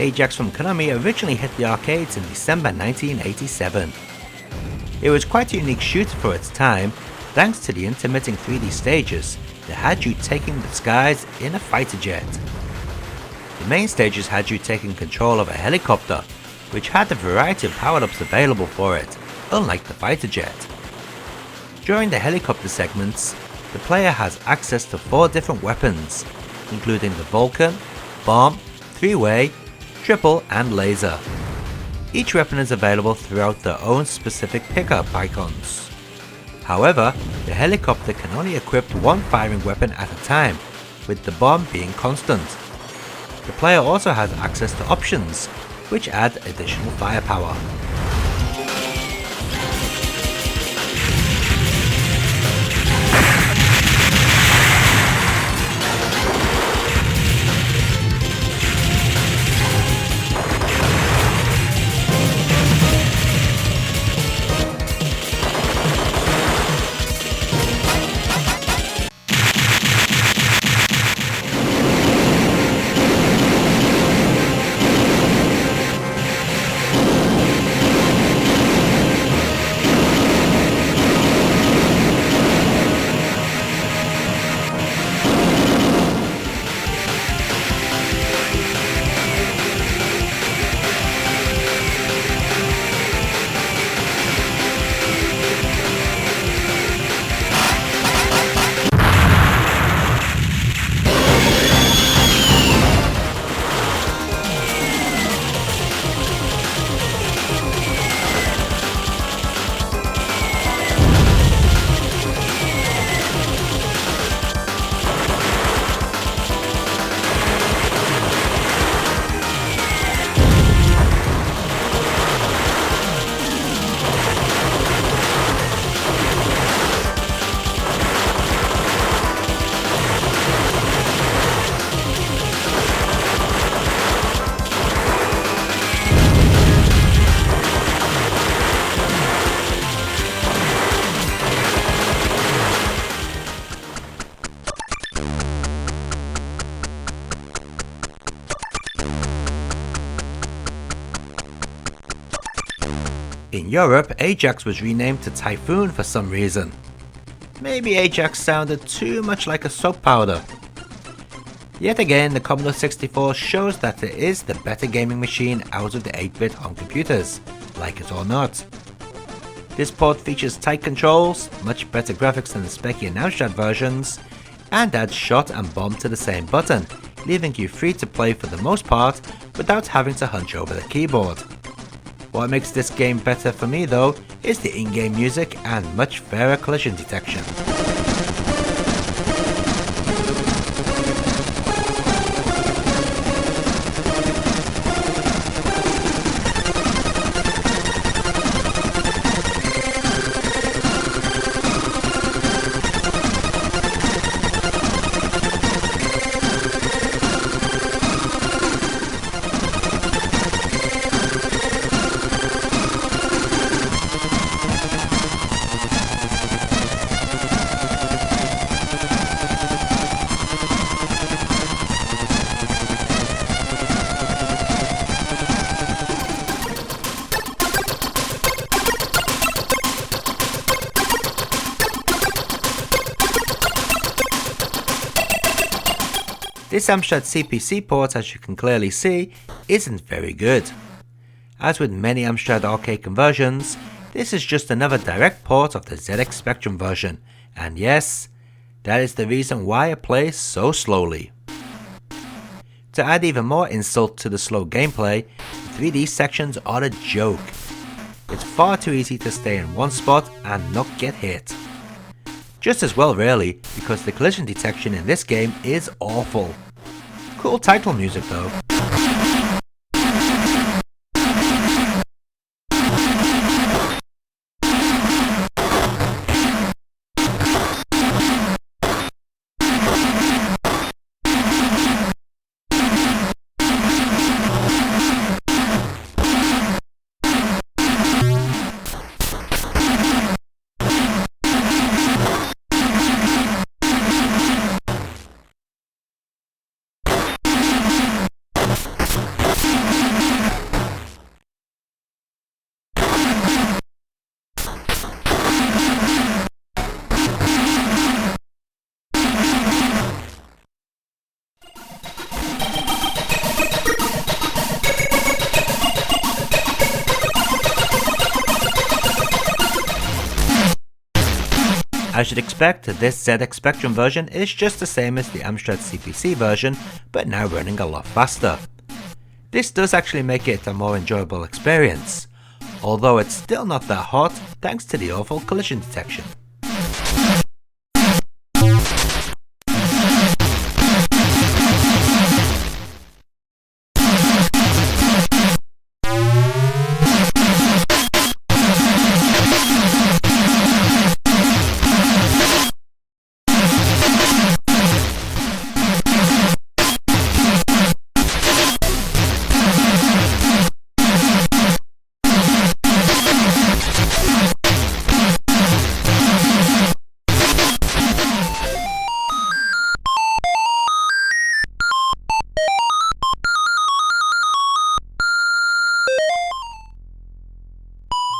A-Jax from Konami originally hit the arcades in December 1987. It was quite a unique shooter for its time, thanks to the intermitting 3D stages that had you taking the skies in a fighter jet. The main stages had you taking control of a helicopter, which had a variety of power-ups available for it, unlike the fighter jet. During the helicopter segments, the player has access to 4 different weapons, including the Vulcan, Bomb, 3-way, Triple and Laser. Each weapon is available throughout their own specific pickup icons. However, the helicopter can only equip 1 firing weapon at a time, with the bomb being constant. The player also has access to options, which add additional firepower. In Europe, A-Jax was renamed to Typhoon for some reason. Maybe A-Jax sounded too much like a soap powder. Yet again, the Commodore 64 shows that it is the better gaming machine out of the 8-bit home computers, like it or not. This port features tight controls, much better graphics than the specky and Amstrad versions, and adds shot and bomb to the same button, leaving you free to play for the most part without having to hunch over the keyboard. What makes this game better for me though is the in-game music and much fairer collision detection. This Amstrad CPC port, as you can clearly see, isn't very good. As with many Amstrad arcade conversions, this is just another direct port of the ZX Spectrum version, and yes, that is the reason why it plays so slowly. To add even more insult to the slow gameplay, the 3D sections are a joke. It's far too easy to stay in one spot and not get hit. Just as well really, because the collision detection in this game is awful. Cool title music though. As you'd expect, this ZX Spectrum version is just the same as the Amstrad CPC version, but now running a lot faster. This does actually make it a more enjoyable experience, although it's still not that hot thanks to the awful collision detection.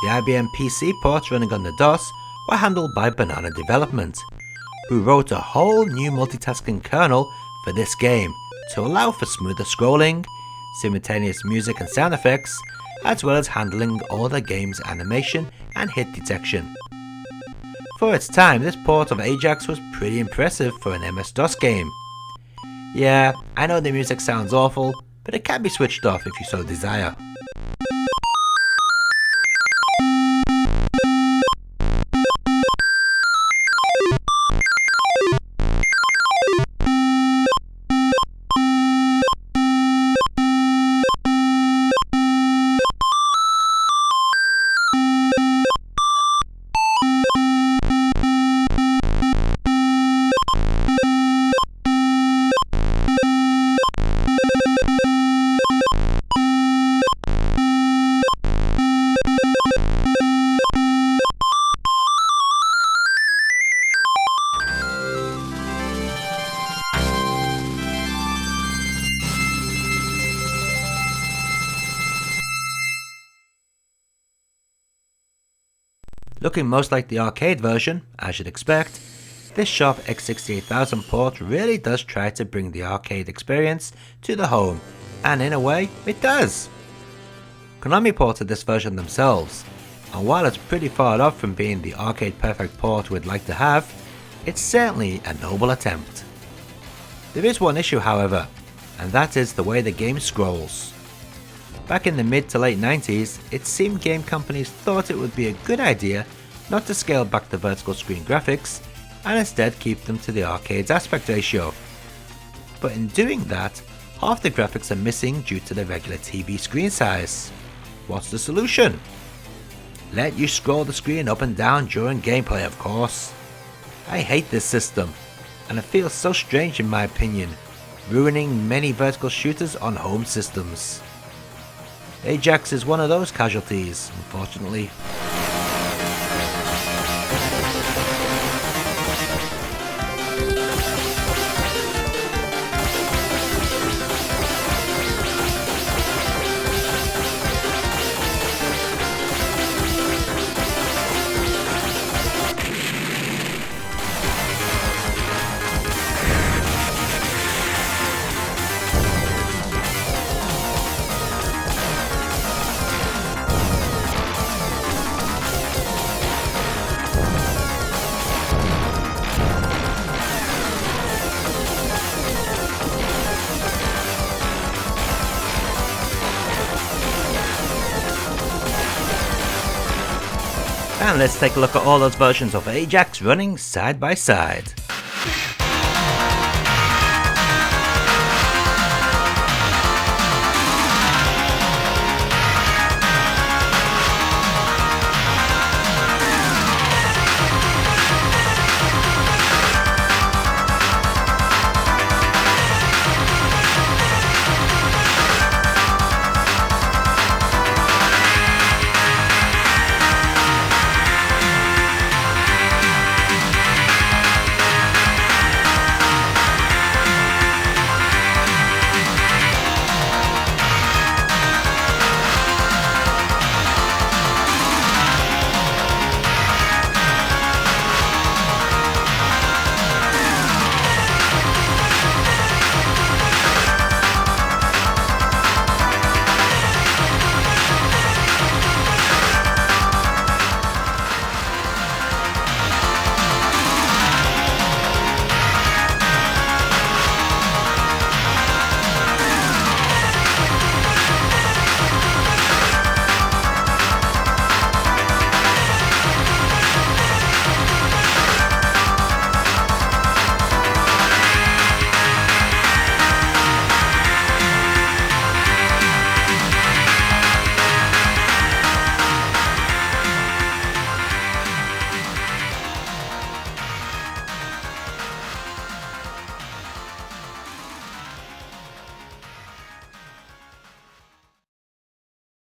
The IBM PC ports running on the DOS were handled by Banana Development, who wrote a whole new multitasking kernel for this game to allow for smoother scrolling, simultaneous music and sound effects, as well as handling all the game's animation and hit detection. For its time, this port of A-Jax was pretty impressive for an MS-DOS game. Yeah, I know the music sounds awful, but it can be switched off if you so desire. Looking most like the arcade version, as you'd expect, this Sharp X68000 port really does try to bring the arcade experience to the home, and in a way, it does. Konami ported this version themselves, and while it's pretty far off from being the arcade perfect port we'd like to have, it's certainly a noble attempt. There is one issue however, and that is the way the game scrolls. Back in the mid to late 90s, it seemed game companies thought it would be a good idea not to scale back the vertical screen graphics and instead keep them to the arcade's aspect ratio. But in doing that, half the graphics are missing due to the regular TV screen size. What's the solution? Let you scroll the screen up and down during gameplay, of course. I hate this system, and it feels so strange in my opinion, ruining many vertical shooters on home systems. A-Jax is one of those casualties, unfortunately. And let's take a look at all those versions of A-Jax running side by side.